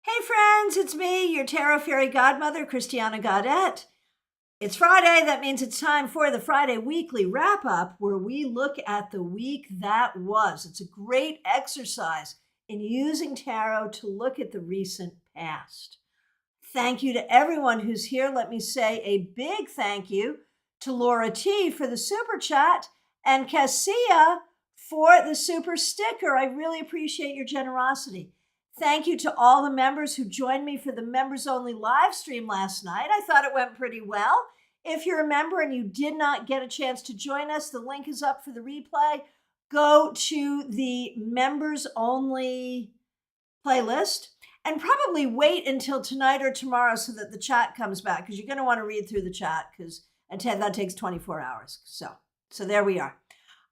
Hey friends, it's me, your tarot fairy godmother, Christiana Gaudet. It's Friday, that means it's time for the Friday weekly wrap up where we look at the week that was. It's a great exercise in using tarot to look at the recent past. Thank you to everyone who's here. Let me say a big thank you to Laura T for the super chat and Cassia for the super sticker. I really appreciate your generosity. Thank you to all the members who joined me for the members only live stream last night. I thought it went pretty well. If you're a member and you did not get a chance to join us, the link is up for the replay. Go to the members only playlist and probably wait until tonight or tomorrow so that the chat comes back, because you're going to want to read through the chat because that takes 24 hours. So there we are.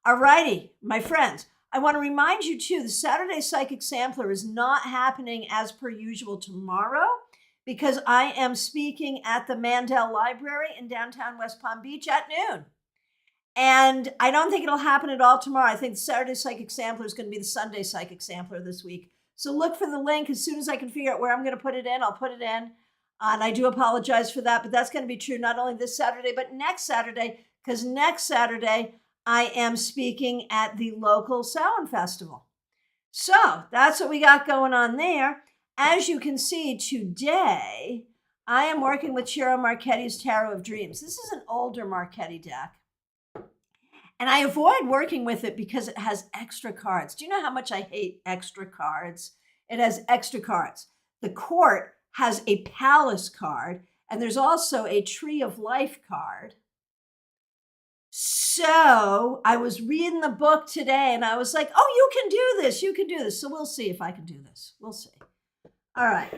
All righty, my friends. I want to remind you, too, the Saturday Psychic Sampler is not happening as per usual tomorrow because I am speaking at the Mandel Library in downtown West Palm Beach at noon. And I don't think it'll happen at all tomorrow. I think the Saturday Psychic Sampler is going to be the Sunday Psychic Sampler this week. So look for the link. As soon as I can figure out where I'm going to put it in, I'll put it in. And I do apologize for that, but that's going to be true not only this Saturday, but next Saturday, because next Saturday, I am speaking at the local Samhain Festival. So that's what we got going on there. As you can see today, I am working with Ciro Marchetti's Tarot of Dreams. This is an older Marchetti deck. And I avoid working with it because it has extra cards. Do you know how much I hate extra cards? It has extra cards. The Court has a Palace card, and there's also a Tree of Life card. So I was reading the book today and I was like, oh, you can do this. You can do this. So we'll see if I can do this. We'll see. All right.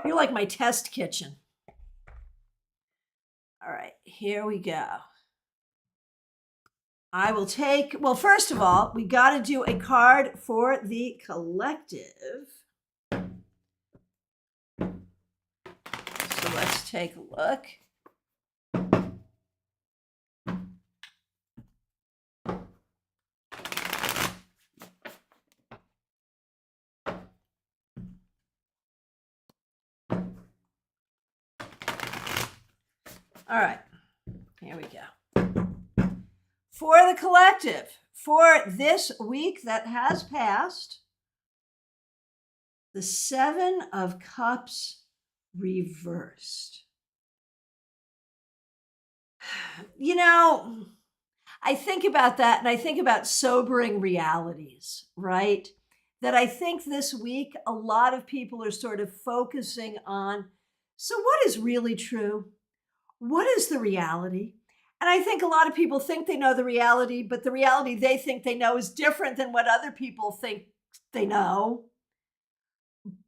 You're like my test kitchen. All right. Here we go. I will take, well, first of all, we got to do a card for the collective. So let's take a look. All right, here we go. For the collective, for this week that has passed, the Seven of Cups reversed. You know, I think about that and I think about sobering realities, right? That I think this week, a lot of people are sort of focusing on, so what is really true? What is the reality? And I think a lot of people think they know the reality, but the reality they think they know is different than what other people think they know.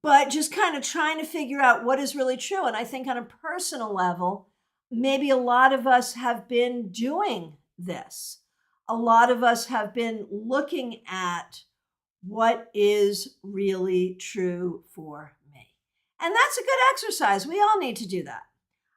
But just kind of trying to figure out what is really true. And I think on a personal level, maybe a lot of us have been doing this. A lot of us have been looking at what is really true for me. And that's a good exercise. We all need to do that.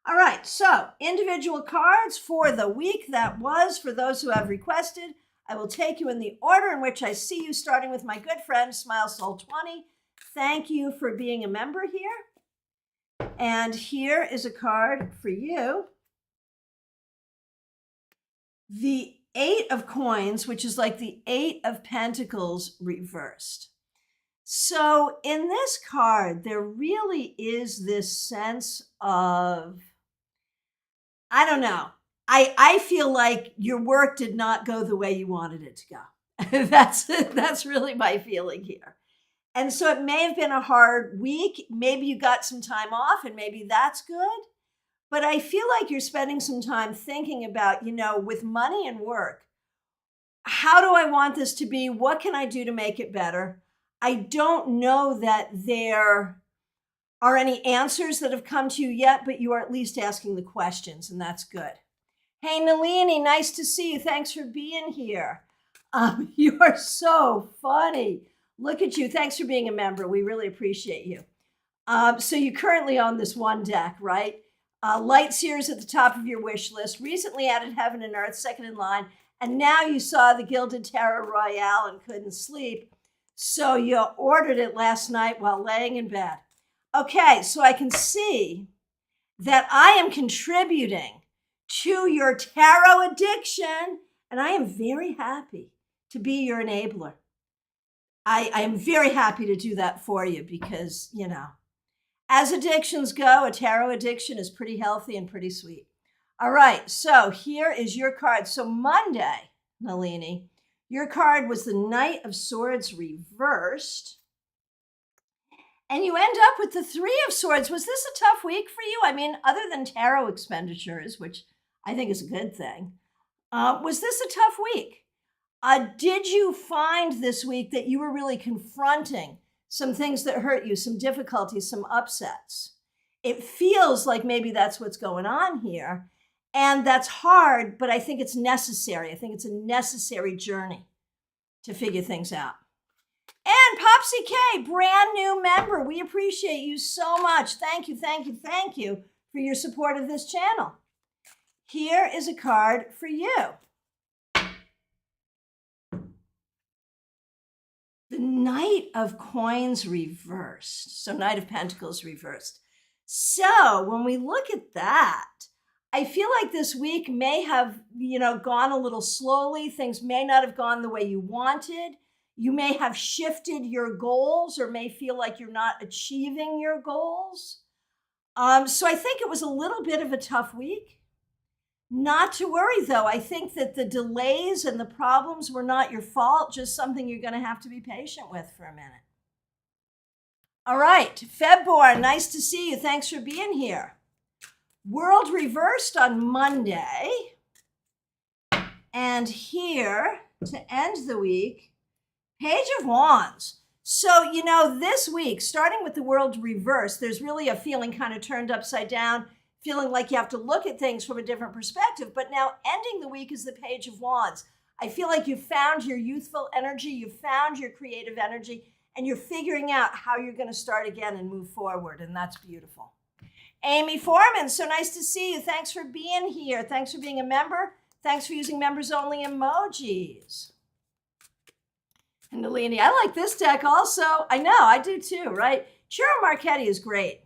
All right, so individual cards for the week that was. For those who have requested, I will take you in the order in which I see you, starting with my good friend, Smile Soul 20. Thank you for being a member here. And here is a card for you. The Eight of Coins, which is like the Eight of Pentacles reversed. So in this card, there really is this sense of, I don't know. I feel like your work did not go the way you wanted it to go. That's really my feeling here. And so it may have been a hard week. Maybe you got some time off and maybe that's good. But I feel like you're spending some time thinking about, with money and work, how do I want this to be? What can I do to make it better? I don't know that there are any answers that have come to you yet, but you are at least asking the questions, and that's good. Hey, Nalini, nice to see you. Thanks for being here. You are so funny. Look at you. Thanks for being a member. We really appreciate you. So you currently own this one deck, right? Light Seers at the top of your wish list. Recently added Heaven and Earth, second in line. And now you saw the Gilded Tarot Royale and couldn't sleep. So you ordered it last night while laying in bed. Okay, so I can see that I am contributing to your tarot addiction, and I am very happy to be your enabler. I am very happy to do that for you because, as addictions go, a tarot addiction is pretty healthy and pretty sweet. All right, so here is your card. So Monday, Nalini, your card was the Knight of Swords reversed. And you end up with the Three of Swords. Was this a tough week for you? I mean, other than tarot expenditures, which I think is a good thing, was this a tough week? Did you find this week that you were really confronting some things that hurt you, some difficulties, some upsets? It feels like maybe that's what's going on here. And that's hard, but I think it's necessary. I think it's a necessary journey to figure things out. And Popsy K, brand new member. We appreciate you so much. Thank you, thank you, thank you for your support of this channel. Here is a card for you. The Knight of Coins reversed. So Knight of Pentacles reversed. So when we look at that, I feel like this week may have, gone a little slowly. Things may not have gone the way you wanted. You may have shifted your goals or may feel like you're not achieving your goals. So I think it was a little bit of a tough week. Not to worry, though. I think that the delays and the problems were not your fault, just something you're going to have to be patient with for a minute. All right, Febborn, nice to see you. Thanks for being here. World reversed on Monday. And here, to end the week, Page of Wands. So, this week, starting with the world reversed, there's really a feeling kind of turned upside down, feeling like you have to look at things from a different perspective. But now ending the week is the Page of Wands. I feel like you found your youthful energy, you found your creative energy, and you're figuring out how you're going to start again and move forward. And that's beautiful. Amy Foreman, so nice to see you. Thanks for being here. Thanks for being a member. Thanks for using members only emojis. And Nalini, I like this deck also. I know, I do too, right? Ciro Marchetti is great.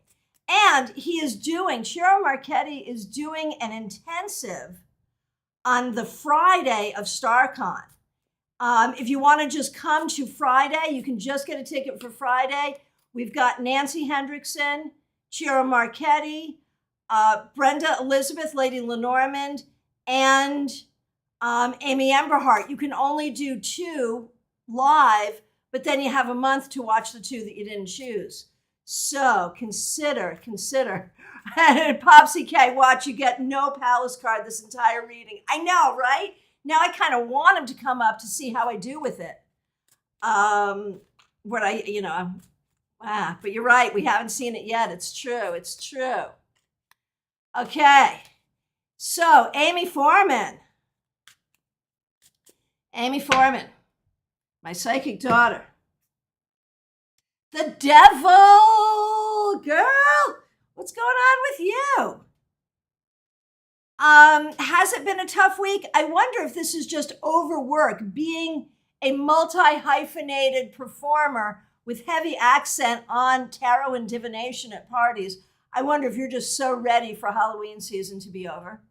And Ciro Marchetti is doing an intensive on the Friday of StarCon. If you want to just come to Friday, you can just get a ticket for Friday. We've got Nancy Hendrickson, Ciro Marchetti, Brenda Elizabeth, Lady Lenormand, and Amy Emberhart. You can only do 2 live, but then you have a month to watch the 2 that you didn't choose. So consider. And Popsy K, watch, you get no Palace card this entire reading. I know, right? Now I kind of want him to come up to see how I do with it. But you're right. We haven't seen it yet. It's true. Okay. So Amy Foreman, my psychic daughter. The Devil, girl, what's going on with you? Has it been a tough week? I wonder if this is just overwork, being a multi-hyphenated performer with heavy accent on tarot and divination at parties. I wonder if you're just so ready for Halloween season to be over.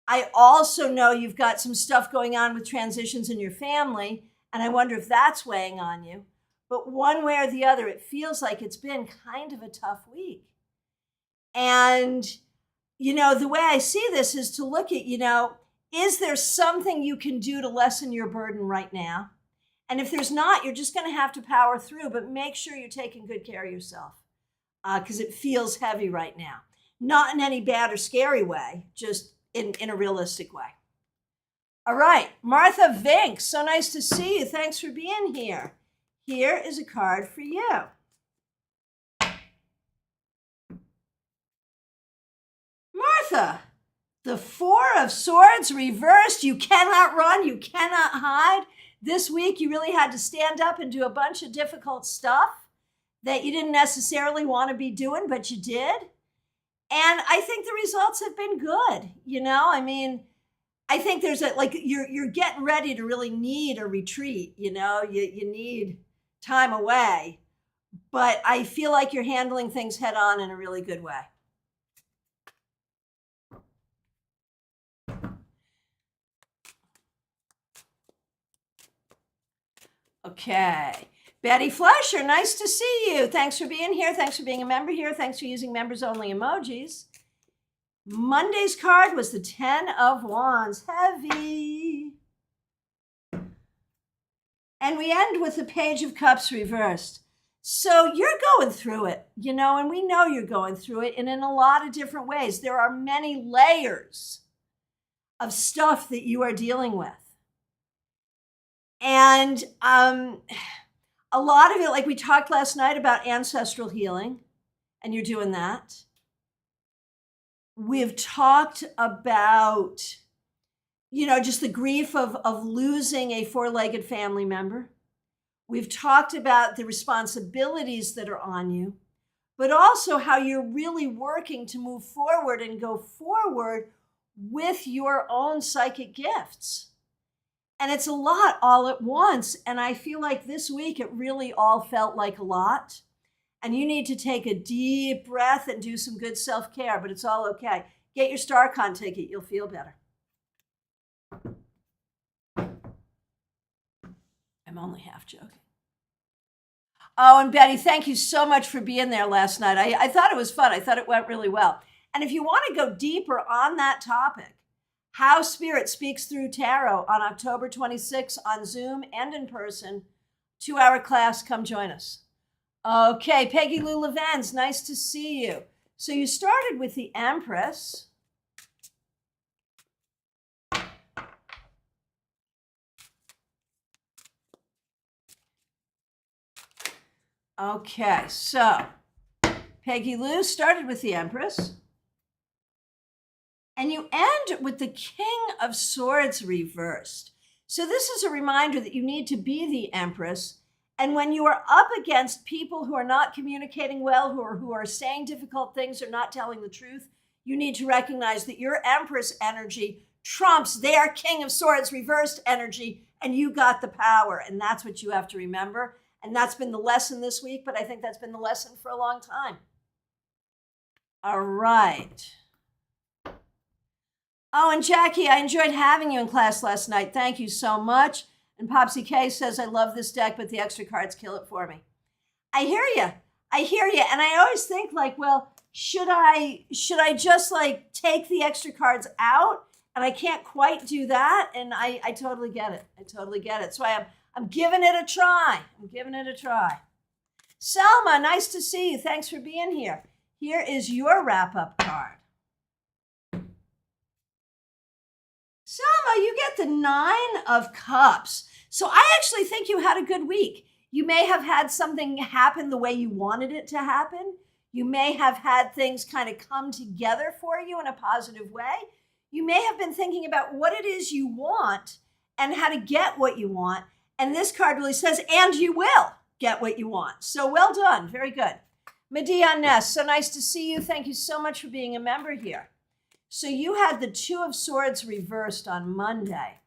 I also know you've got some stuff going on with transitions in your family, and I wonder if that's weighing on you. But one way or the other, it feels like it's been kind of a tough week. And, the way I see this is to look at, is there something you can do to lessen your burden right now? And if there's not, you're just going to have to power through, but make sure you're taking good care of yourself because it feels heavy right now. Not in any bad or scary way, just in a realistic way. All right, Martha Vink, so nice to see you. Thanks for being here. Here is a card for you. Martha, the Four of Swords reversed. You cannot run, you cannot hide. This week, you really had to stand up and do a bunch of difficult stuff that you didn't necessarily want to be doing, but you did. And I think the results have been good. I think there's you're getting ready to really need a retreat. You need time away. but I feel like you're handling things head on in a really good way. Okay. Betty Fleischer, nice to see you. Thanks for being here. Thanks for being a member here. Thanks for using members only emojis. Monday's card was the 10 of Wands. Heavy. And we end with the Page of Cups reversed. So you're going through it, and we know you're going through it, and in a lot of different ways. There are many layers of stuff that you are dealing with. And a lot of it, like we talked last night about ancestral healing, and you're doing that. We've talked about, just the grief of losing a four-legged family member. We've talked about the responsibilities that are on you, but also how you're really working to move forward and go forward with your own psychic gifts. And it's a lot all at once. And I feel like this week it really all felt like a lot. And you need to take a deep breath and do some good self-care, but it's all okay. Get your StarCon ticket. You'll feel better. I'm only half joking. Oh, and Betty, thank you so much for being there last night. I thought it was fun. I thought it went really well. And if you want to go deeper on that topic, how Spirit Speaks Through Tarot on October 26th on Zoom and in person, 2-hour class, come join us. Okay, Peggy Lou Levens, nice to see you. So you started with the Empress. Okay, so Peggy Lou started with the Empress. And you end with the King of Swords reversed. So this is a reminder that you need to be the Empress. And when you are up against people who are not communicating well, who are saying difficult things or not telling the truth, you need to recognize that your Empress energy trumps their King of Swords reversed energy, and you got the power. And that's what you have to remember. And that's been the lesson this week, but I think that's been the lesson for a long time. All right. Oh, and Jackie, I enjoyed having you in class last night. Thank you so much. And Popsy K says, I love this deck, but the extra cards kill it for me. I hear you. And I always think well, should I just take the extra cards out? And I can't quite do that. And I totally get it. So I'm giving it a try. Selma, nice to see you. Thanks for being here. Here is your wrap-up card. Selma, you get the 9 of Cups. So I actually think you had a good week. You may have had something happen the way you wanted it to happen. You may have had things kind of come together for you in a positive way. You may have been thinking about what it is you want and how to get what you want. And this card really says, and you will get what you want. So well done. Very good. Medea Ness, so nice to see you. Thank you so much for being a member here. So you had the 2 of Swords reversed on Monday.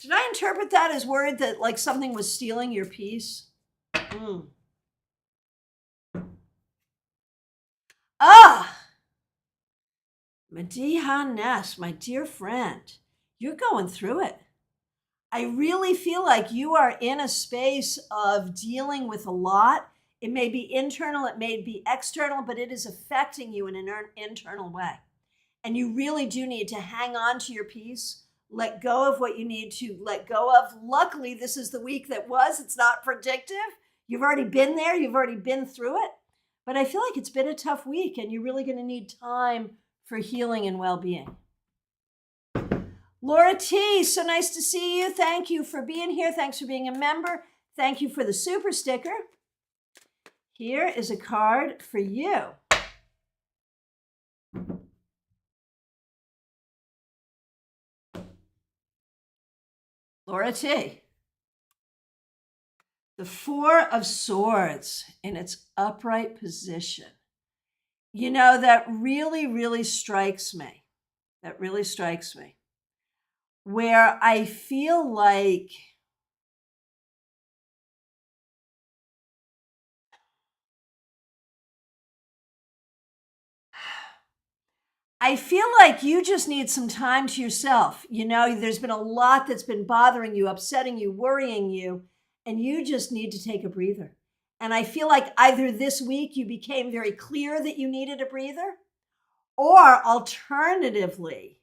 Did I interpret that as worried that something was stealing your peace? Medea Ness, my dear friend, you're going through it. I really feel like you are in a space of dealing with a lot. It may be internal, it may be external, but it is affecting you in an internal way. And you really do need to hang on to your peace, let go of what you need to let go of. Luckily, this is the week that was. It's not predictive. You've already been there. You've already been through it. But I feel like it's been a tough week, and you're really going to need time for healing and well-being. Laura T, so nice to see you. Thank you for being here. Thanks for being a member. Thank you for the super sticker. Here is a card for you. Laura T. The 4 of Swords in its upright position. That really, really strikes me. Where I feel like I feel like you just need some time to yourself. There's been a lot that's been bothering you, upsetting you, worrying you, and you just need to take a breather. And I feel like either this week you became very clear that you needed a breather, or alternatively,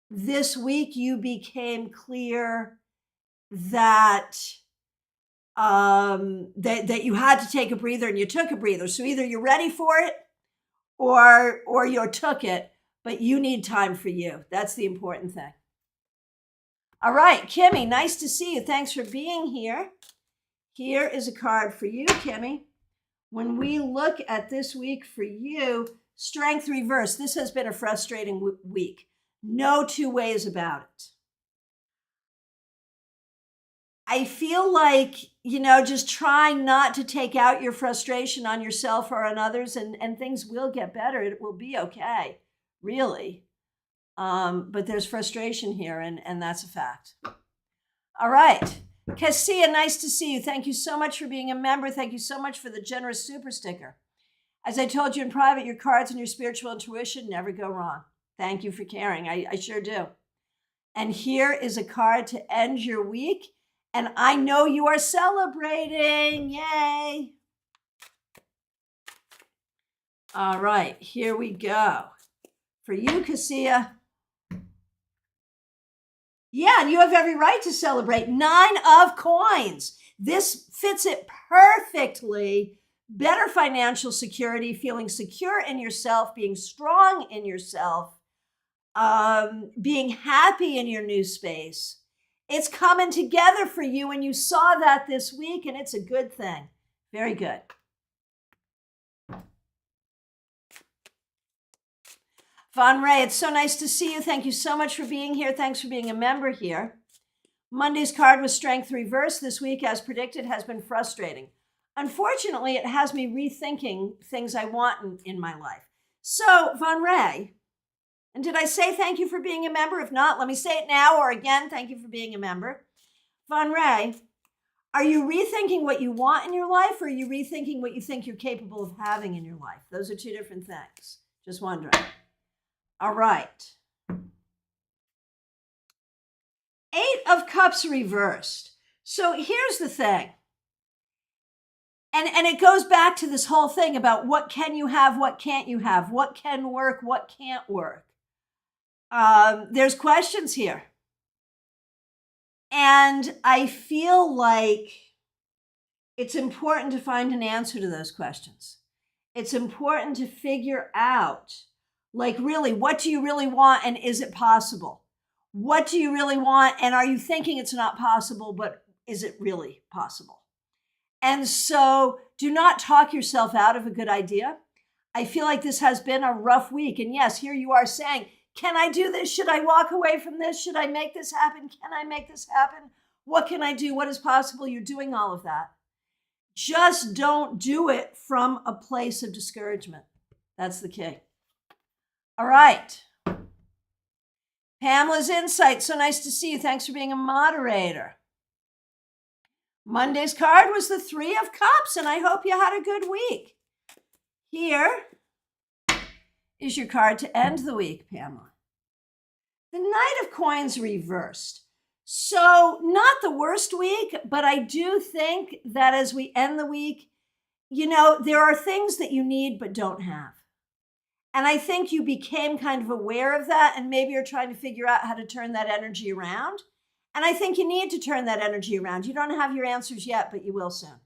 this week you became clear that that you had to take a breather and you took a breather. So either you're ready for it or you took it, but you need time for you. That's the important thing. All right, Kimmy, nice to see you. Thanks for being here. Here is a card for you, Kimmy. When we look at this week for you, strength reverse. This has been a frustrating week. No two ways about it. I feel like, just trying not to take out your frustration on yourself or on others, and things will get better. It will be okay, really. But there's frustration here, and that's a fact. All right. Cassia, nice to see you. Thank you so much for being a member. Thank you so much for the generous super sticker. As I told you in private, your cards and your spiritual intuition never go wrong. Thank you for caring. I sure do. And here is a card to end your week. And I know you are celebrating. Yay. All right, here we go. For you, Cassia. Yeah, and you have every right to celebrate. 9 of coins. This fits it perfectly. Better financial security, feeling secure in yourself, being strong in yourself, being happy in your new space. It's coming together for you, and you saw that this week, and it's a good thing. Very good. Von Ray, it's so nice to see you. Thank you so much for being here. Thanks for being a member here. Monday's card was Strength Reverse. This week, as predicted, has been frustrating. Unfortunately, it has me rethinking things I want in my life. So, Von Ray, and did I say thank you for being a member? If not, let me say it now, or again, thank you for being a member. Von Ray, are you rethinking what you want in your life, or are you rethinking what you think you're capable of having in your life? Those are two different things. Just wondering. All right. 8 of Cups reversed. So here's the thing. And it goes back to this whole thing about what can you have, what can't you have, what can work, what can't work. There's questions here. And I feel like it's important to find an answer to those questions. It's important to figure out, like, really, what do you really want, and is it possible? What do you really want, and are you thinking it's not possible, but is it really possible? And so do not talk yourself out of a good idea. I feel like this has been a rough week. And yes, here you are saying, can I do this? Should I walk away from this? Should I make this happen? Can I make this happen? What can I do? What is possible? You're doing all of that. Just don't do it from a place of discouragement. That's the key. All right. Pamela's Insight. So nice to see you. Thanks for being a moderator. Monday's card was the 3 of Cups, and I hope you had a good week. Here is your card to end the week, Pamela. The Knight of Coins reversed. So not the worst week, but I do think that as we end the week, there are things that you need but don't have. And I think you became kind of aware of that, and maybe you're trying to figure out how to turn that energy around. And I think you need to turn that energy around. You don't have your answers yet, but you will soon.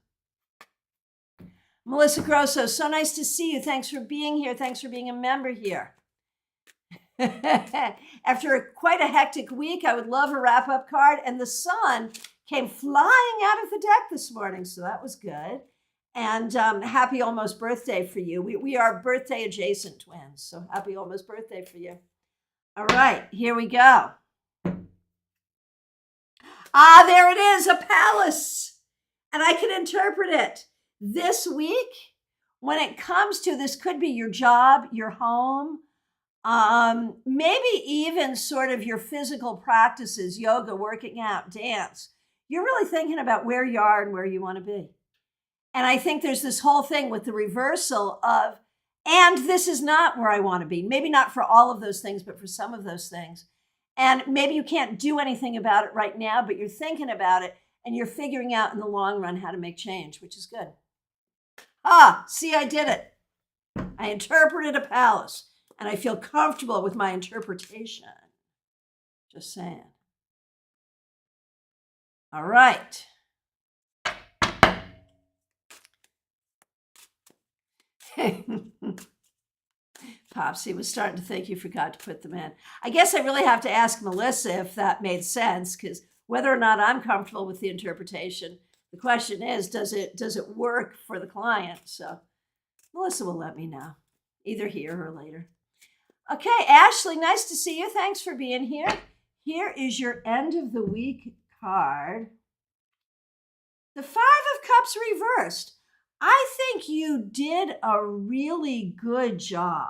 Melissa Grosso, so nice to see you. Thanks for being here. Thanks for being a member here. After quite a hectic week, I would love a wrap-up card. And the sun came flying out of the deck this morning, so that was good. And happy almost birthday for you. We are birthday adjacent twins, so happy almost birthday for you. All right, here we go. Ah, there it is, a palace. And I can interpret it. This week, when it comes to, this could be your job, your home, maybe even sort of your physical practices, yoga, working out, dance. You're really thinking about where you are and where you want to be. And I think there's this whole thing with the reversal of And this is not where I want to be. Maybe not for all of those things, but for some of those things. And maybe you can't do anything about it right now, but you're thinking about it and you're figuring out in the long run how to make change, which is good. See, I did it. I interpreted a palace and I feel comfortable with my interpretation. Just saying. All right. Popsy was starting to think you forgot to put them in. I guess I really have to ask Melissa if that made sense, because whether or not I'm comfortable with the interpretation, the question is, does it work for the client? So Melissa will let me know, either here or later. Okay, Ashley, nice to see you. Thanks for being here. Here is your end of the week card. The 5 of Cups reversed. I think you did a really good job.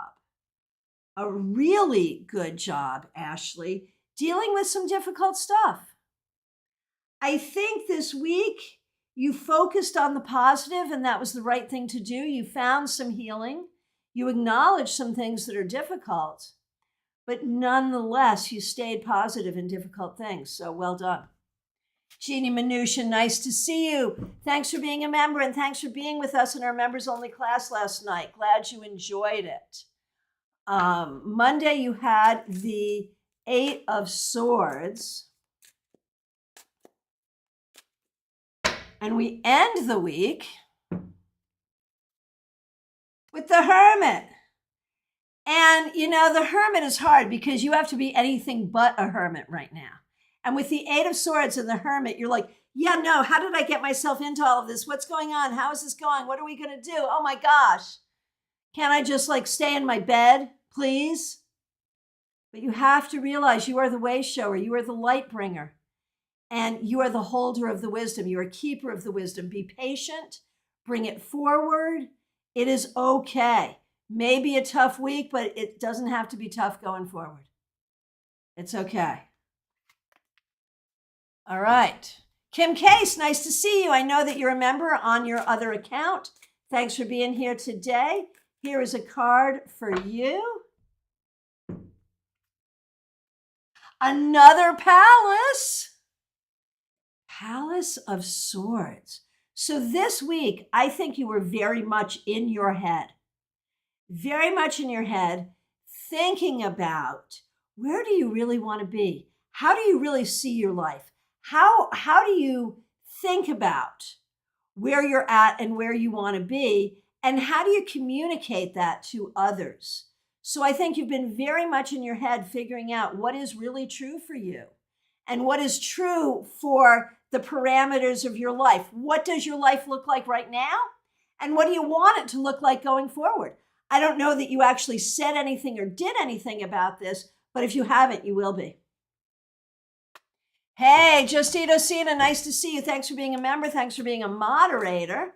A really good job, Ashley, dealing with some difficult stuff. I think this week you focused on the positive, and that was the right thing to do. You found some healing. You acknowledged some things that are difficult, but nonetheless, you stayed positive in difficult things. So well done. Jeannie Mnuchin, nice to see you. Thanks for being a member, and thanks for being with us in our members-only class last night. Glad you enjoyed it. Monday, you had the 8 of Swords. And we end the week with the Hermit. And, the Hermit is hard because you have to be anything but a hermit right now. And with the 8 of Swords and the Hermit, you're like, yeah, no, how did I get myself into all of this? What's going on? How is this going? What are we going to do? Oh my gosh. Can't I just stay in my bed, please? But you have to realize you are the way shower. You are the light bringer. And you are the holder of the wisdom. You are a keeper of the wisdom. Be patient. Bring it forward. It is okay. Maybe a tough week, but it doesn't have to be tough going forward. It's okay. All right. Kim Case, nice to see you. I know that you're a member on your other account. Thanks for being here today. Here is a card for you. Another Palace. Palace of Swords. So this week, I think you were very much in your head. Very much in your head, thinking about where do you really want to be? How do you really see your life? How do you think about where you're at and where you want to be? And how do you communicate that to others? So I think you've been very much in your head figuring out what is really true for you and what is true for the parameters of your life. What does your life look like right now? And what do you want it to look like going forward? I don't know that you actually said anything or did anything about this, but if you haven't, you will be. Hey, Justino Sina, nice to see you. Thanks for being a member. Thanks for being a moderator.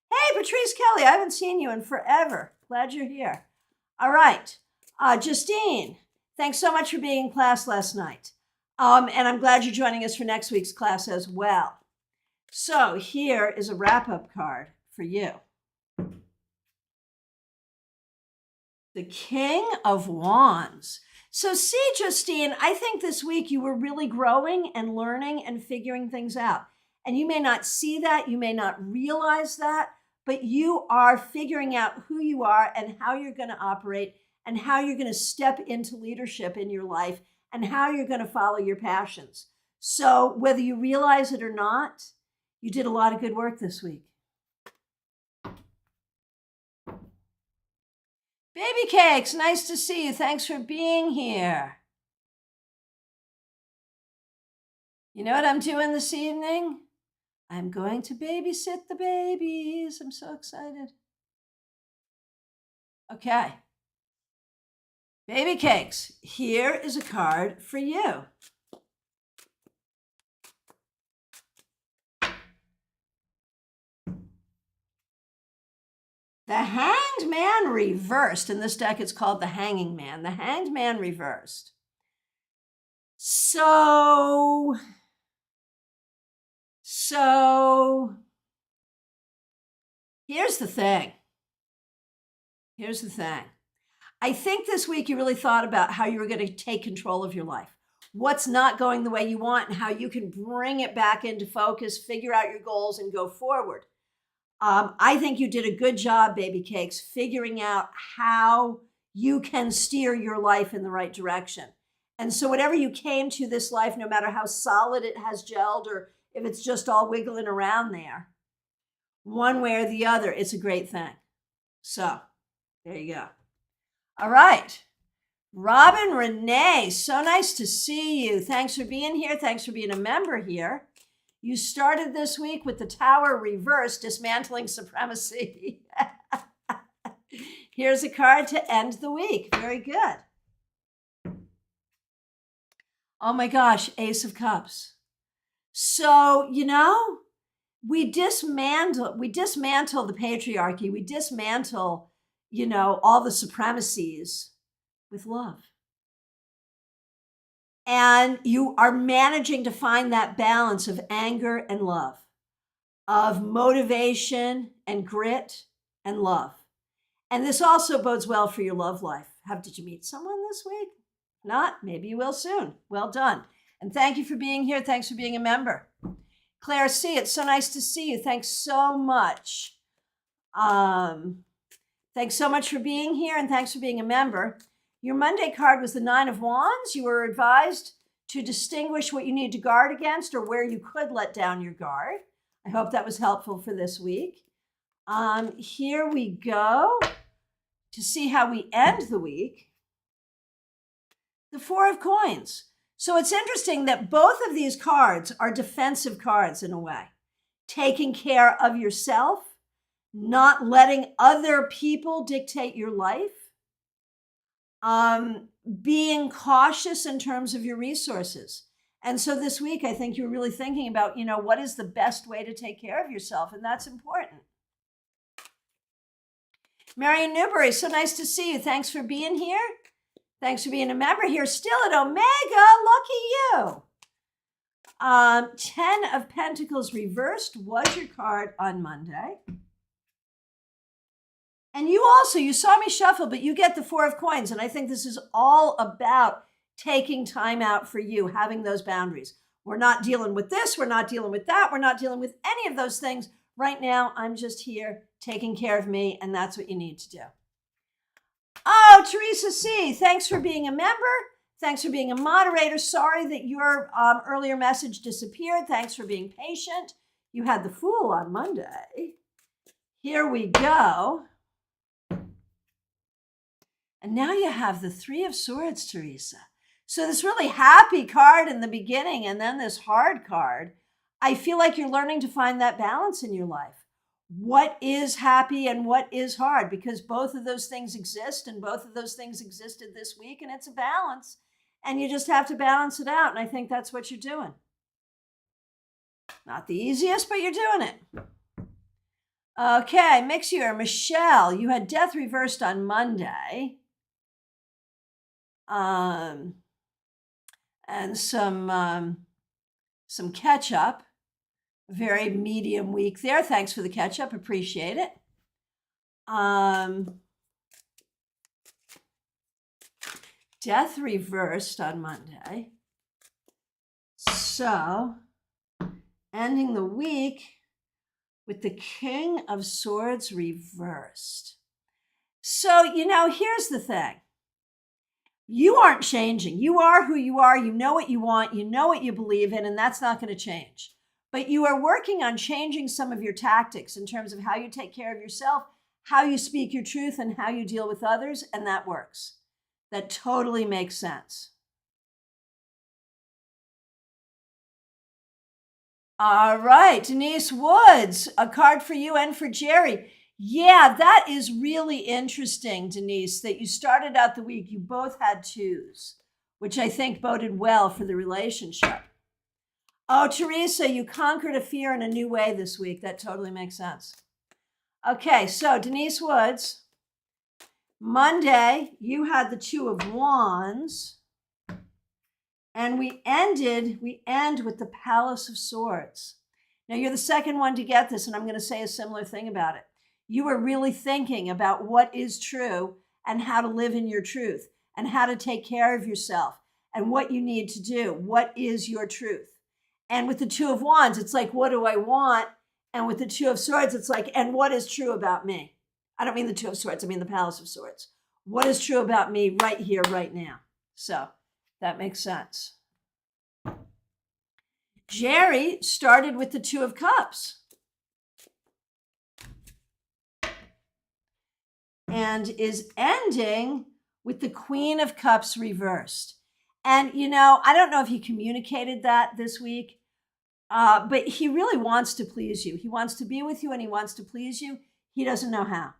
Hey, Patrice Kelly, I haven't seen you in forever. Glad you're here. All right. Justine, thanks so much for being in class last night. And I'm glad you're joining us for next week's class as well. So here is a wrap-up card for you. The King of Wands. So see, Justine, I think this week you were really growing and learning and figuring things out. And you may not see that, you may not realize that, but you are figuring out who you are and how you're going to operate and how you're going to step into leadership in your life and how you're going to follow your passions. So whether you realize it or not, you did a lot of good work this week. Baby Cakes, nice to see you. Thanks for being here. You know what I'm doing this evening? I'm going to babysit the babies. I'm so excited. Okay. Baby Cakes, here is a card for you. The Hanged Man reversed. In this deck, it's called the Hanging Man. The Hanged Man reversed. So here's the thing. Here's the thing. I think this week you really thought about how you were going to take control of your life. What's not going the way you want and how you can bring it back into focus, figure out your goals, and go forward. I think you did a good job, Baby Cakes, figuring out how you can steer your life in the right direction. And so whatever you came to this life, no matter how solid it has gelled or if it's just all wiggling around there, one way or the other, it's a great thing. So there you go. All right. Robin Renee, so nice to see you. Thanks for being here. Thanks for being a member here. You started this week with the Tower reverse, dismantling supremacy. Here's a card to end the week. Very good. Oh my gosh, Ace of Cups. So, we dismantle the patriarchy. We dismantle, all the supremacies with love. And you are managing to find that balance of anger and love, of motivation and grit and love. And this also bodes well for your love life. Did you meet someone this week? Not? Maybe you will soon. Well done. And thank you for being here. Thanks for being a member. Claire C., it's so nice to see you. Thanks so much. Thanks so much for being here, and thanks for being a member. Your Monday card was the 9 of Wands. You were advised to distinguish what you need to guard against or where you could let down your guard. I hope that was helpful for this week. Here we go to see how we end the week. The 4 of Coins. So it's interesting that both of these cards are defensive cards in a way. Taking care of yourself, not letting other people dictate your life, being cautious in terms of your resources. And so this week, I think you're really thinking about, what is the best way to take care of yourself? And that's important. Marion Newberry, so nice to see you. Thanks for being here. Thanks for being a member here. Still at Omega. Lucky you. 10 of Pentacles reversed was your card on Monday. And you saw me shuffle, but you get the 4 of Coins. And I think this is all about taking time out for you, having those boundaries. We're not dealing with this. We're not dealing with that. We're not dealing with any of those things. Right now, I'm just here taking care of me, and that's what you need to do. Oh, Teresa C., thanks for being a member. Thanks for being a moderator. Sorry that your earlier message disappeared. Thanks for being patient. You had the Fool on Monday. Here we go. And now you have the 3 of Swords, Teresa. So this really happy card in the beginning and then this hard card. I feel like you're learning to find that balance in your life. What is happy and what is hard? Because both of those things exist and both of those things existed this week, and it's a balance. And you just have to balance it out. And I think that's what you're doing. Not the easiest, but you're doing it. Okay, mix year. Michelle, you had Death reversed on Monday. And some catch up. Very medium week there. Thanks for the catch up. Appreciate it. Death reversed on Monday. So, ending the week with the King of Swords reversed. So, here's the thing. You aren't changing. You are who you are. You know what you want. You know what you believe in, and that's not going to change. But you are working on changing some of your tactics in terms of how you take care of yourself, how you speak your truth, and how you deal with others, and that works. That totally makes sense. All right, Denise Woods, a card for you and for Jerry. Yeah, that is really interesting, Denise, that you started out the week, you both had 2s, which I think boded well for the relationship. Oh, Teresa, you conquered a fear in a new way this week. That totally makes sense. Okay, so Denise Woods, Monday, you had the 2 of Wands. And we end with the Palace of Swords. Now, you're the second one to get this, and I'm going to say a similar thing about it. You are really thinking about what is true and how to live in your truth and how to take care of yourself and what you need to do. What is your truth? And with the Two of Wands, it's like, what do I want? And with the Two of Swords, it's like, and what is true about me? I don't mean the Two of Swords, I mean the Palace of Swords. What is true about me right here, right now? So that makes sense. Jerry started with the Two of Cups and is ending with the Queen of Cups reversed. And, I don't know if he communicated that this week, but he really wants to please you. He wants to be with you and he wants to please you. He doesn't know how.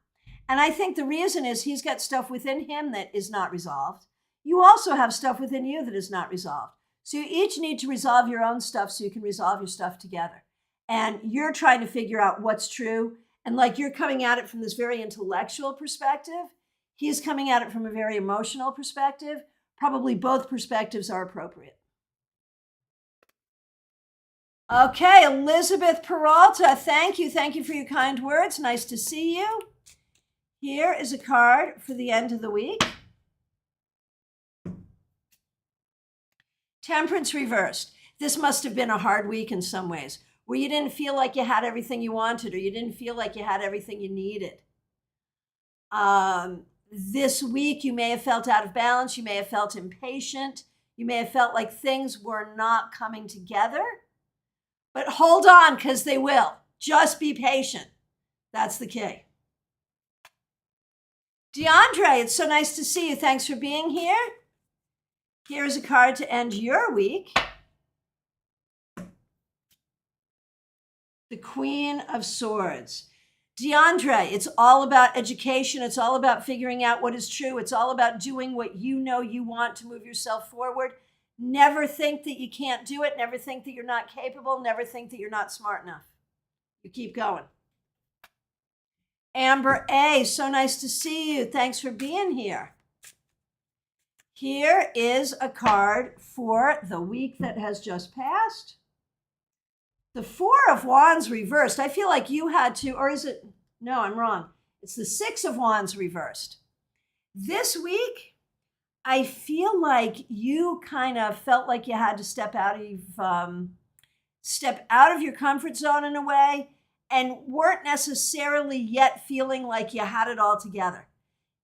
And I think the reason is he's got stuff within him that is not resolved. You also have stuff within you that is not resolved. So you each need to resolve your own stuff so you can resolve your stuff together. And you're trying to figure out what's true. And like you're coming at it from this very intellectual perspective. He's coming at it from a very emotional perspective. Probably both perspectives are appropriate. Okay, Elizabeth Peralta, thank you. Thank you for your kind words. Nice to see you. Here is a card for the end of the week. Temperance reversed. This must have been a hard week in some ways, where you didn't feel like you had everything you wanted or you didn't feel like you had everything you needed. This week, you may have felt out of balance. You may have felt impatient. You may have felt like things were not coming together. But hold on, because they will. Just be patient. That's the key. DeAndre, it's so nice to see you. Thanks for being here. Here's a card to end your week. The Queen of Swords. DeAndre, it's all about education. It's all about figuring out what is true. It's all about doing what you know you want to move yourself forward. Never think that you can't do it. Never think that you're not capable. Never think that you're not smart enough. You keep going. Amber A, so nice to see you. Thanks for being here. Here is a card for the week that has just passed. The Four of Wands reversed. I feel like you had to, or is it? No, I'm wrong. It's the Six of Wands reversed. This week, I feel like you kind of felt like you had to step out of your comfort zone in a way and weren't necessarily yet feeling like you had it all together.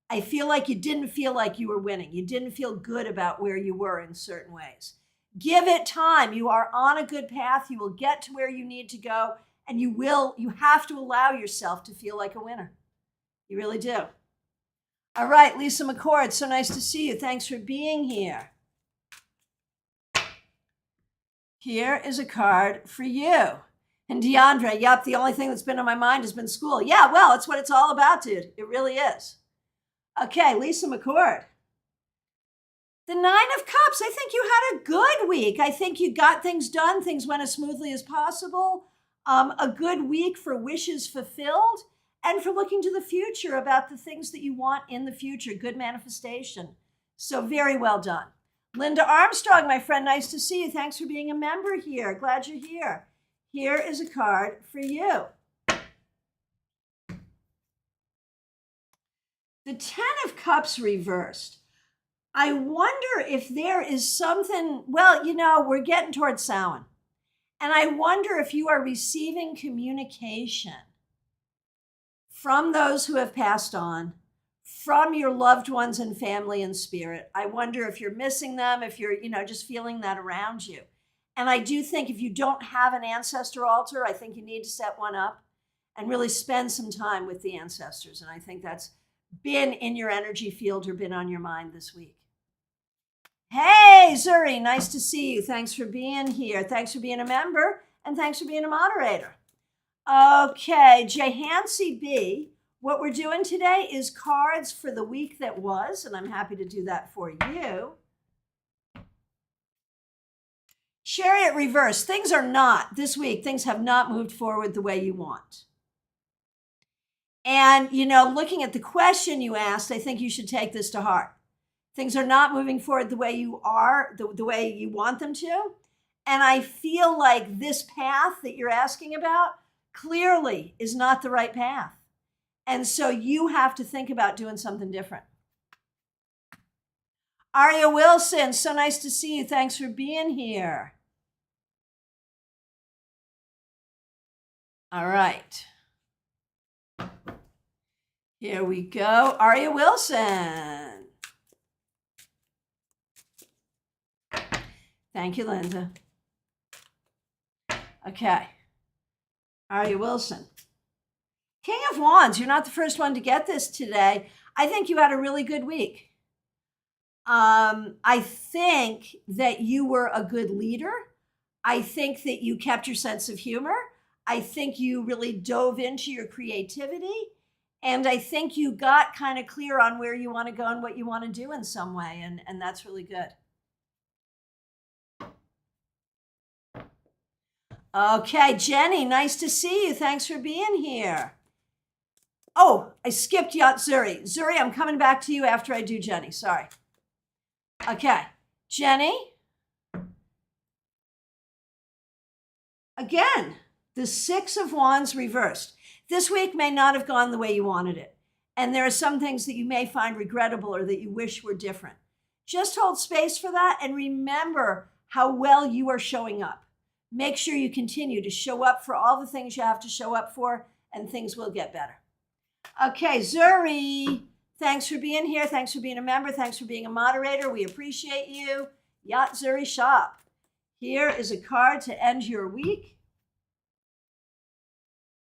I feel like you didn't feel like you were winning. You didn't feel good about where you were in certain ways. Give it time. You are on a good path. You will get to where you need to go, and you have to allow yourself to feel like a winner. You really do. All right, Lisa McCord, so nice to see you. Thanks for being here. Here is a card for you. And DeAndre, yep, the only thing that's been on my mind has been school. Yeah, well, it's what it's all about, dude. It really is. Okay, Lisa McCord. The Nine of Cups, I think you had a good week. I think you got things done. Things went as smoothly as possible. A good week for wishes fulfilled and for looking to the future about the things that you want in the future. Good manifestation. So very well done. Linda Armstrong, my friend, nice to see you. Thanks for being a member here. Glad you're here. Here is a card for you. The Ten of Cups reversed. I wonder if there is something, well, we're getting towards Samhain. And I wonder if you are receiving communication from those who have passed on, from your loved ones and family and spirit. I wonder if you're missing them, if you're, just feeling that around you. And I do think if you don't have an ancestor altar, I think you need to set one up and really spend some time with the ancestors. And I think that's been in your energy field or been on your mind this week. Hey, Zuri, nice to see you. Thanks for being here. Thanks for being a member, and thanks for being a moderator. Okay, Jahansi B, what we're doing today is cards for the week that was, and I'm happy to do that for you. Chariot reverse. Things are not, this week, things have not moved forward the way you want. And, looking at the question you asked, I think you should take this to heart. Things are not moving forward the way you are, the way you want them to. And I feel like this path that you're asking about clearly is not the right path. And so you have to think about doing something different. Aria Wilson, so nice to see you. Thanks for being here. All right. Here we go. Aria Wilson. Thank you, Linda. Okay. Aria Wilson. King of Wands, you're not the first one to get this today. I think you had a really good week. I think that you were a good leader. I think that you kept your sense of humor. I think you really dove into your creativity. And I think you got kind of clear on where you want to go and what you want to do in some way. And that's really good. Okay, Jenny, nice to see you. Thanks for being here. Oh, I skipped Zuri. Zuri, I'm coming back to you after I do Jenny. Sorry. Okay, Jenny. Again, the Six of Wands reversed. This week may not have gone the way you wanted it. And there are some things that you may find regrettable or that you wish were different. Just hold space for that and remember how well you are showing up. Make sure you continue to show up for all the things you have to show up for, and things will get better. Okay, Zuri, thanks for being here. Thanks for being a member. Thanks for being a moderator. We appreciate you. Yacht Zuri Shop. Here is a card to end your week.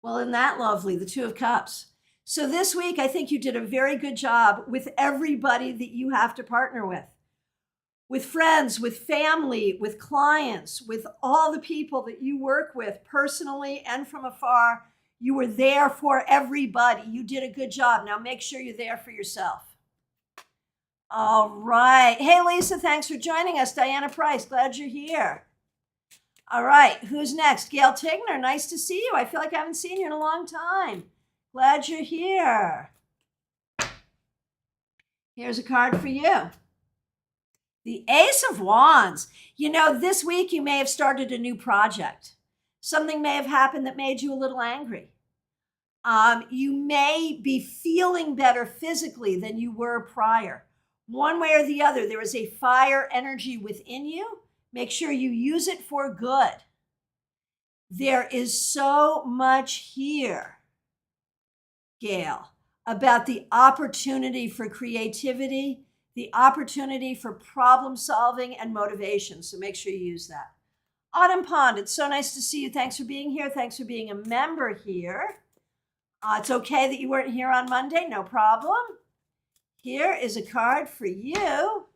Well, isn't that lovely? The Two of Cups. So this week, I think you did a very good job with everybody that you have to partner with friends, with family, with clients, with all the people that you work with personally and from afar. You were there for everybody. You did a good job. Now make sure you're there for yourself. All right. Hey, Lisa, thanks for joining us. Diana Price, glad you're here. All right, who's next? Gail Tigner, nice to see you. I feel like I haven't seen you in a long time. Glad you're here. Here's a card for you. The Ace of Wands. You know, this week you may have started a new project. Something may have happened that made you a little angry. You may be feeling better physically than you were prior. One way or the other, there is a fire energy within you. Make sure you use it for good. There is so much here, Gail, about the opportunity for creativity, the opportunity for problem solving and motivation. So make sure you use that. Autumn Pond, it's so nice to see you. Thanks for being here. Thanks for being a member here. It's okay that you weren't here on Monday. No problem. Here is a card for you.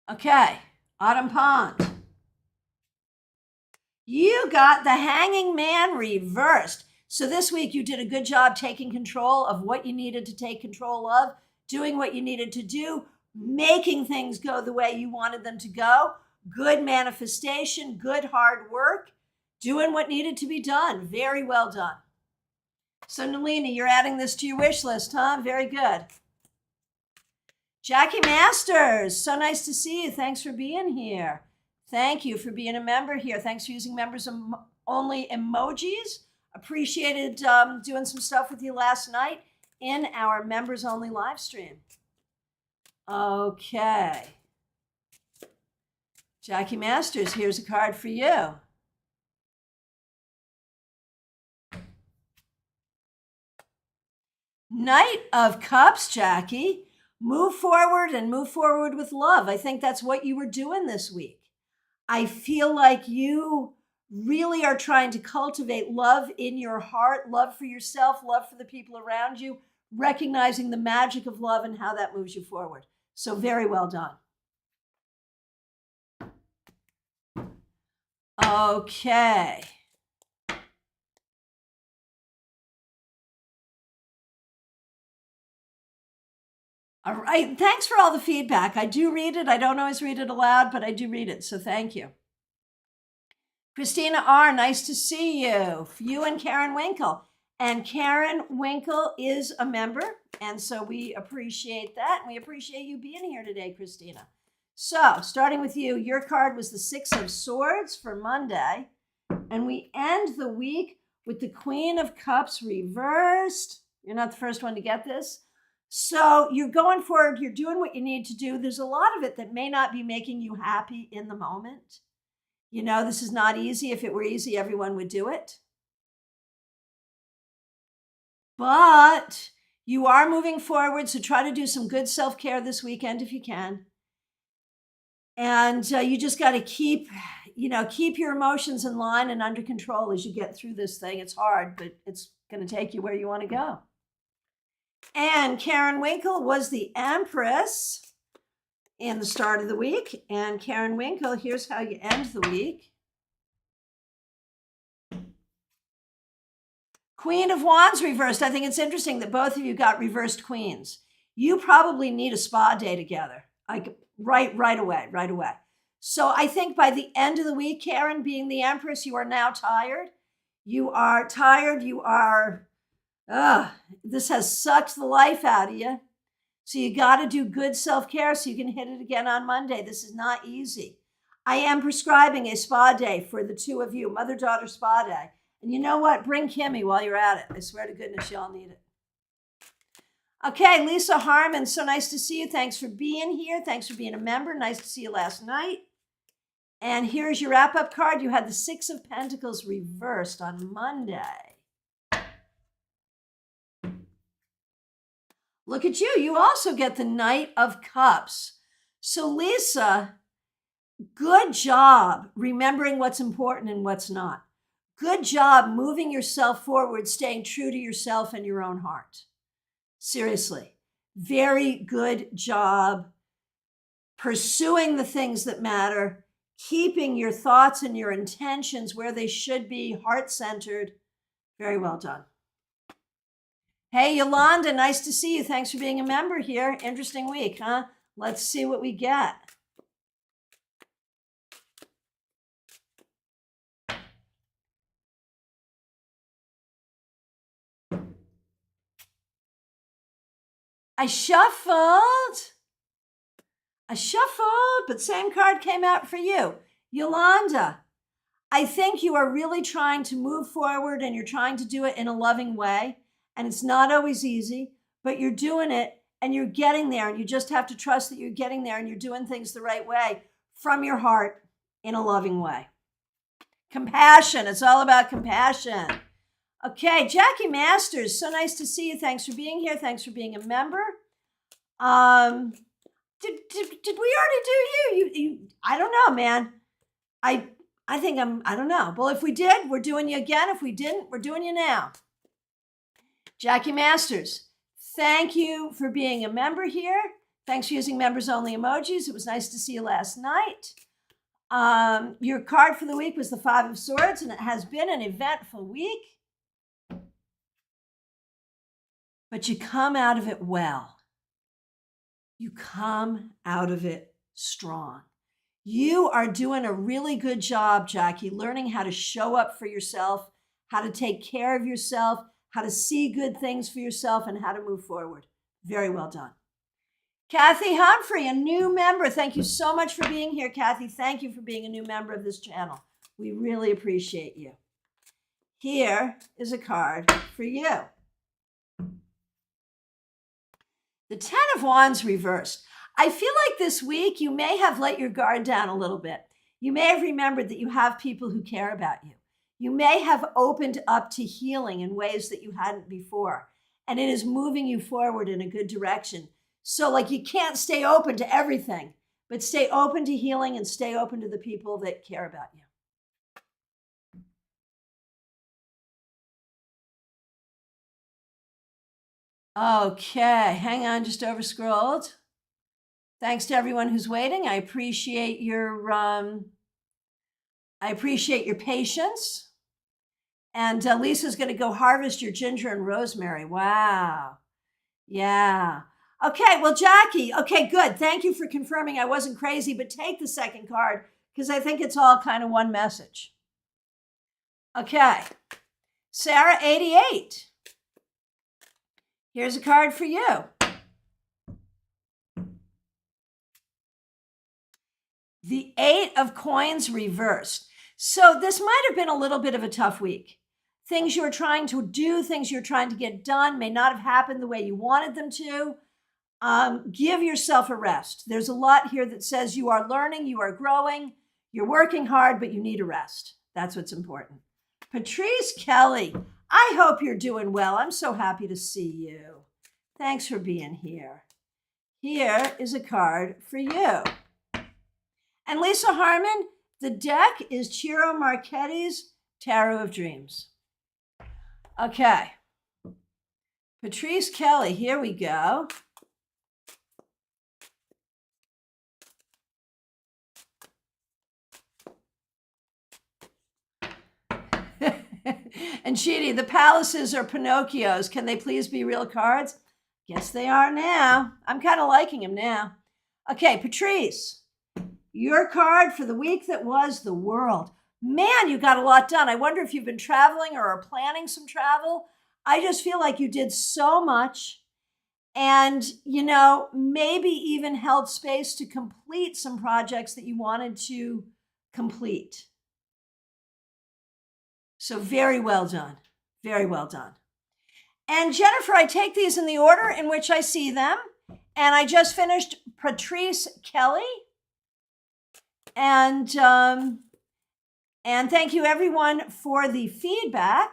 Okay, Autumn Pond. You got the Hanging Man reversed. So this week you did a good job taking control of what you needed to take control of, doing what you needed to do, making things go the way you wanted them to go. Good manifestation, good hard work, doing what needed to be done. Very well done. So Nalini, you're adding this to your wish list, huh? Very good. Jackie Masters, so nice to see you. Thanks for being here. Thank you for being a member here. Thanks for using members only emojis. Appreciated doing some stuff with you last night in our members only live stream. Okay. Jackie Masters, here's a card for you. Knight of Cups, Jackie. Move forward and move forward with love. I think that's what you were doing this week. I feel like you really are trying to cultivate love in your heart, love for yourself, love for the people around you, recognizing the magic of love and how that moves you forward. So very well done. Okay. All right. Thanks for all the feedback. I do read it. I don't always read it aloud, but I do read it. So thank you. Christina R., nice to see you. You and Karen Winkle. And Karen Winkle is a member. And so we appreciate that. And we appreciate you being here today, Christina. So starting with you, your card was the Six of Swords for Monday. And we end the week with the Queen of Cups reversed. You're not the first one to get this. So you're going forward, you're doing what you need to do. There's a lot of it that may not be making you happy in the moment. You know, this is not easy. If it were easy, everyone would do it. But you are moving forward, so try to do some good self-care this weekend if you can. And you just got to keep your emotions in line and under control as you get through this thing. It's hard, but it's going to take you where you want to go. And Karen Winkle was the Empress in the start of the week. And Karen Winkle, here's how you end the week. Queen of Wands reversed. I think it's interesting that both of you got reversed queens. You probably need a spa day together, like right away. So I think by the end of the week, Karen, being the Empress, you are now tired. You are tired. This has sucked the life out of you. So you got to do good self-care so you can hit it again on Monday. This is not easy. I am prescribing a spa day for the two of you, mother-daughter spa day. And you know what? Bring Kimmy while you're at it. I swear to goodness, y'all need it. Okay, Lisa Harmon, so nice to see you. Thanks for being here. Thanks for being a member. Nice to see you last night. And here's your wrap-up card. You had the Six of Pentacles reversed on Monday. Look at you. You also get the Knight of Cups. So Lisa, good job remembering what's important and what's not. Good job moving yourself forward, staying true to yourself and your own heart. Seriously, very good job pursuing the things that matter, keeping your thoughts and your intentions where they should be, heart-centered. Very well done. Hey, Yolanda, nice to see you. Thanks for being a member here. Interesting week, huh? Let's see what we get. I shuffled, but same card came out for you. Yolanda, I think you are really trying to move forward and you're trying to do it in a loving way. And it's not always easy, but you're doing it and you're getting there. And you just have to trust that you're getting there and you're doing things the right way from your heart in a loving way. Compassion, it's all about compassion. Okay, Jackie Masters, so nice to see you. Thanks for being here. Thanks for being a member. Did we already do you? I don't know, man. I don't know. Well, if we did, we're doing you again. If we didn't, we're doing you now. Jackie Masters, thank you for being a member here. Thanks for using members only emojis. It was nice to see you last night. Your card for the week was the Five of Swords, and it has been an eventful week. But you come out of it well. You come out of it strong. You are doing a really good job, Jackie, learning how to show up for yourself, how to take care of yourself, how to see good things for yourself, and how to move forward. Very well done. Kathy Humphrey, a new member. Thank you so much for being here, Kathy. Thank you for being a new member of this channel. We really appreciate you. Here is a card for you. The Ten of Wands reversed. I feel like this week you may have let your guard down a little bit. You may have remembered that you have people who care about you. You may have opened up to healing in ways that you hadn't before, and it is moving you forward in a good direction. So like you can't stay open to everything, but stay open to healing and stay open to the people that care about you. Okay, hang on, just over scrolled. Thanks to everyone who's waiting. I appreciate your patience. And Lisa's going to go harvest your ginger and rosemary. Wow. Yeah. Okay, well, Jackie, okay, good. Thank you for confirming I wasn't crazy, but take the second card because I think it's all kind of one message. Okay. Sarah, 88. Here's a card for you. The Eight of Coins reversed. So this might have been a little bit of a tough week. Things you're trying to do, things you're trying to get done may not have happened the way you wanted them to. Give yourself a rest. There's a lot here that says you are learning, you are growing, you're working hard, but you need a rest. That's what's important. Patrice Kelly, I hope you're doing well. I'm so happy to see you. Thanks for being here. Here is a card for you. And Lisa Harmon, the deck is Ciro Marchetti's Tarot of Dreams. Okay. Patrice Kelly, here we go. And Chidi, the palaces are Pinocchios. Can they please be real cards? Yes, they are now. I'm kind of liking them now. Okay, Patrice, your card for the week that was the world. Man, you got a lot done. I wonder if you've been traveling or are planning some travel. I just feel like you did so much and, maybe even held space to complete some projects that you wanted to complete. So very well done. Very well done. And Jennifer, I take these in the order in which I see them. And I just finished Patrice Kelly. And thank you everyone for the feedback.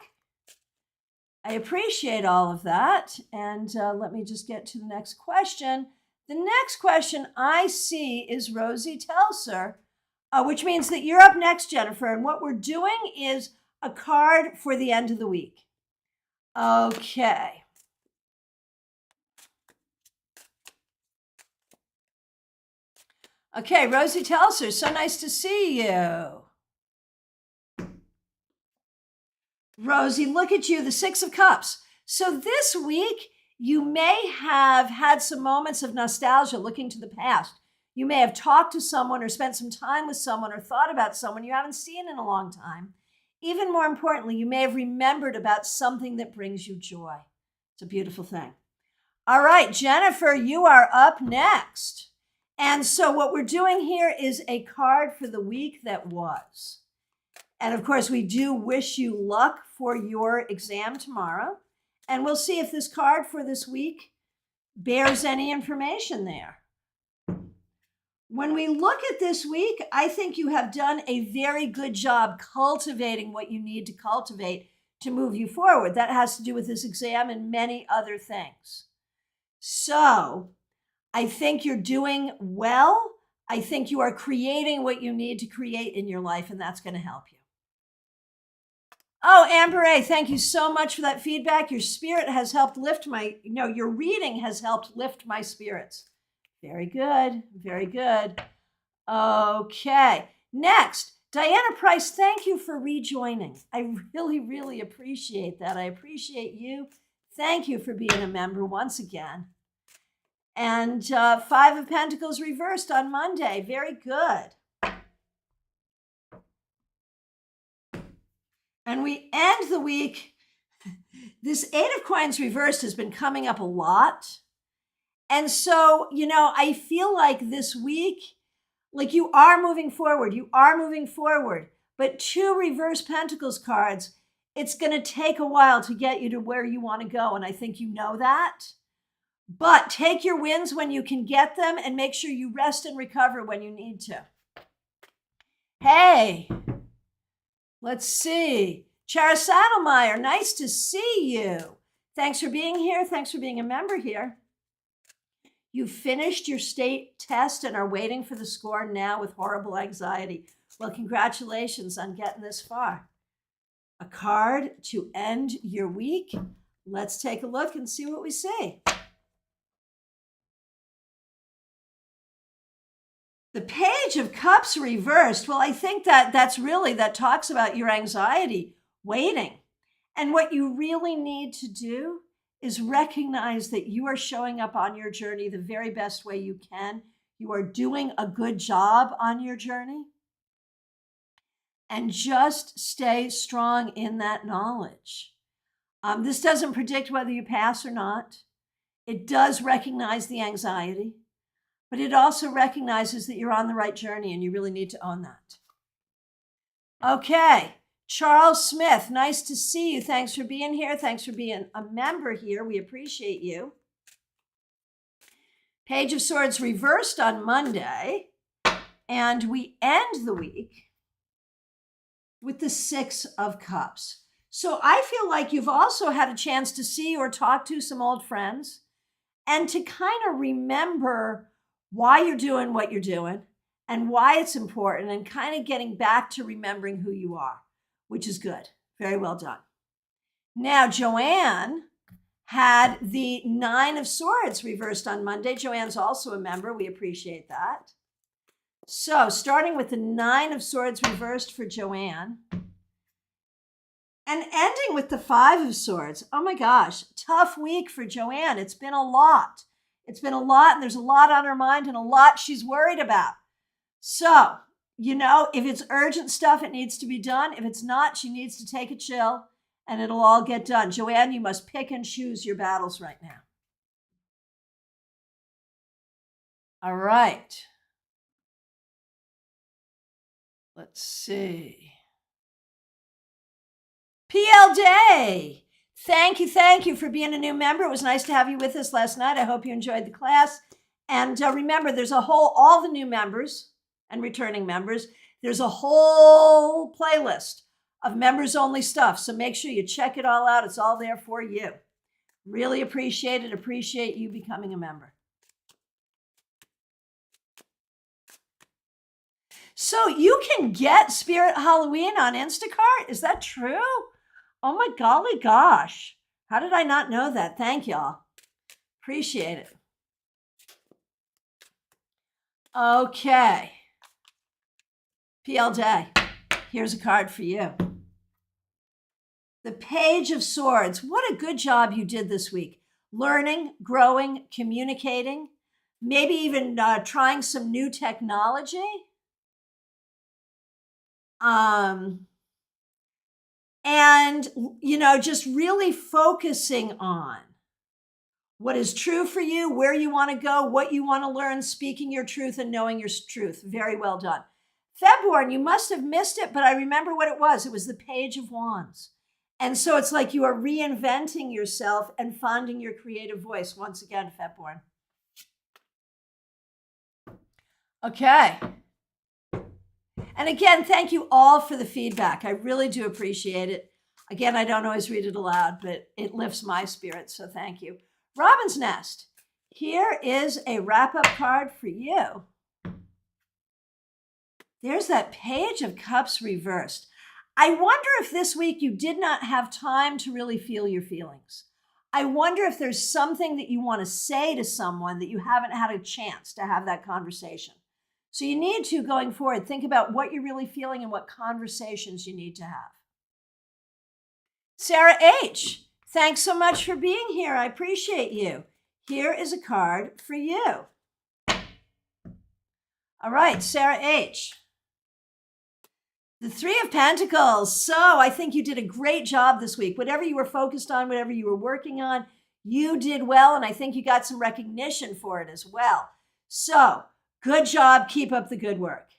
I appreciate all of that. And let me just get to the next question. The next question I see is Rosie Telser, which means that you're up next, Jennifer. And what we're doing is a card for the end of the week. Okay. Okay, Rosie Telser, so nice to see you. Rosie, look at you, the Six of Cups. So this week, you may have had some moments of nostalgia looking to the past. You may have talked to someone or spent some time with someone or thought about someone you haven't seen in a long time. Even more importantly, you may have remembered about something that brings you joy. It's a beautiful thing. All right, Jennifer, you are up next. And so what we're doing here is a card for the week that was. And of course, we do wish you luck for your exam tomorrow. And we'll see if this card for this week bears any information there. When we look at this week, I think you have done a very good job cultivating what you need to cultivate to move you forward. That has to do with this exam and many other things. So I think you're doing well. I think you are creating what you need to create in your life, and that's going to help you. Oh, Amber A., thank you so much for that feedback. Your spirit has helped lift your reading has helped lift my spirits. Very good. Very good. Okay. Next, Diana Price, thank you for rejoining. I really, really appreciate that. I appreciate you. Thank you for being a member once again. And Five of Pentacles reversed on Monday. Very good. And we end the week. This Eight of Coins reversed has been coming up a lot. And so, I feel like this week, like you are moving forward. You are moving forward. But two reverse Pentacles cards, it's going to take a while to get you to where you want to go. And I think you know that. But take your wins when you can get them and make sure you rest and recover when you need to. Hey, let's see. Chara Saddlemeyer, nice to see you. Thanks for being here. Thanks for being a member here. You finished your state test and are waiting for the score now with horrible anxiety. Well, congratulations on getting this far. A card to end your week. Let's take a look and see what we see. The Page of Cups reversed. Well, I think that talks about your anxiety, waiting. And what you really need to do is recognize that you are showing up on your journey the very best way you can. You are doing a good job on your journey. And just stay strong in that knowledge. This doesn't predict whether you pass or not. It does recognize the anxiety, but it also recognizes that you're on the right journey and you really need to own that. Okay. Charles Smith, nice to see you. Thanks for being here. Thanks for being a member here. We appreciate you. Page of Swords reversed on Monday. And we end the week with the Six of Cups. So I feel like you've also had a chance to see or talk to some old friends and to kind of remember why you're doing what you're doing and why it's important, and kind of getting back to remembering who you are, which is good. Very well done. Now, Joanne had the Nine of Swords reversed on Monday. Joanne's also a member. We appreciate that. So, starting with the Nine of Swords reversed for Joanne, and ending with the Five of Swords. Oh my gosh, tough week for Joanne. It's been a lot. It's been a lot, and there's a lot on her mind and a lot she's worried about. So, if it's urgent stuff, it needs to be done. If it's not, she needs to take a chill, and it'll all get done. Joanne, you must pick and choose your battles right now. All right. Let's see. PL Day. Thank you for being a new member. It was nice to have you with us last night. I hope you enjoyed the class. And remember, there's all the new members and returning members, there's a whole playlist of members only stuff. So make sure you check it all out. It's all there for you. Really appreciate it. Appreciate you becoming a member. So you can get Spirit Halloween on Instacart. Is that true? Oh my golly gosh. How did I not know that? Thank y'all. Appreciate it. Okay. PL Day. Here's a card for you. The Page of Swords. What a good job you did this week. Learning, growing, communicating, maybe even trying some new technology. And, just really focusing on what is true for you, where you want to go, what you want to learn, speaking your truth and knowing your truth. Very well done. February, you must have missed it, but I remember what it was. It was the Page of Wands. And so it's like you are reinventing yourself and finding your creative voice once again, February. Okay. And again, thank you all for the feedback. I really do appreciate it. Again, I don't always read it aloud, but it lifts my spirits, so thank you. Robin's Nest. Here is a wrap-up card for you. There's that Page of Cups reversed. I wonder if this week you did not have time to really feel your feelings. I wonder if there's something that you want to say to someone that you haven't had a chance to have that conversation. So you need to, going forward, think about what you're really feeling and what conversations you need to have. Sarah H., thanks so much for being here. I appreciate you. Here is a card for you. All right, Sarah H. The Three of Pentacles. So I think you did a great job this week. Whatever you were focused on, whatever you were working on, you did well, and I think you got some recognition for it as well. So good job. Keep up the good work.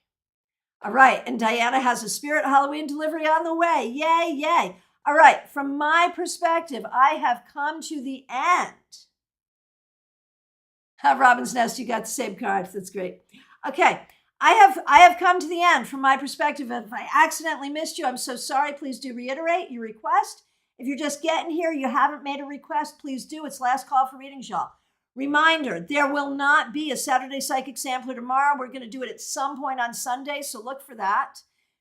All right, and Diana has a Spirit Halloween delivery on the way. Yay, yay. All right, from my perspective, I have come to the end. Robin's Nest, you got the same cards. That's great. Okay, I have come to the end from my perspective. If I accidentally missed you, I'm so sorry. Please do reiterate your request. If you're just getting here, you haven't made a request, please do. It's last call for readings, y'all. Reminder, there will not be a Saturday Psychic Sampler tomorrow. We're going to do it at some point on Sunday, so look for that.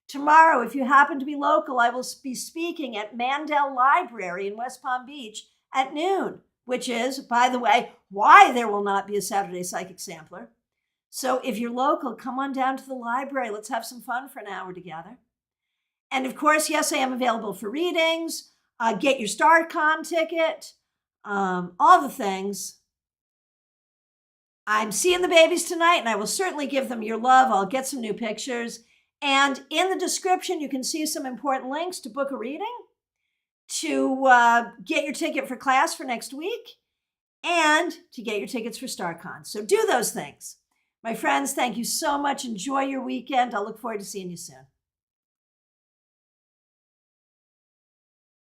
Tomorrow, if you happen to be local, I will be speaking at Mandel Library in West Palm Beach at noon, which is, by the way, why there will not be a Saturday Psychic Sampler. So if you're local, come on down to the library. Let's have some fun for an hour together. And of course, yes, I am available for readings. Get your StarCon ticket, all the things. I'm seeing the babies tonight, and I will certainly give them your love. I'll get some new pictures. And in the description, you can see some important links to book a reading, to get your ticket for class for next week, and to get your tickets for StarCon. So do those things. My friends, thank you so much. Enjoy your weekend. I'll look forward to seeing you soon.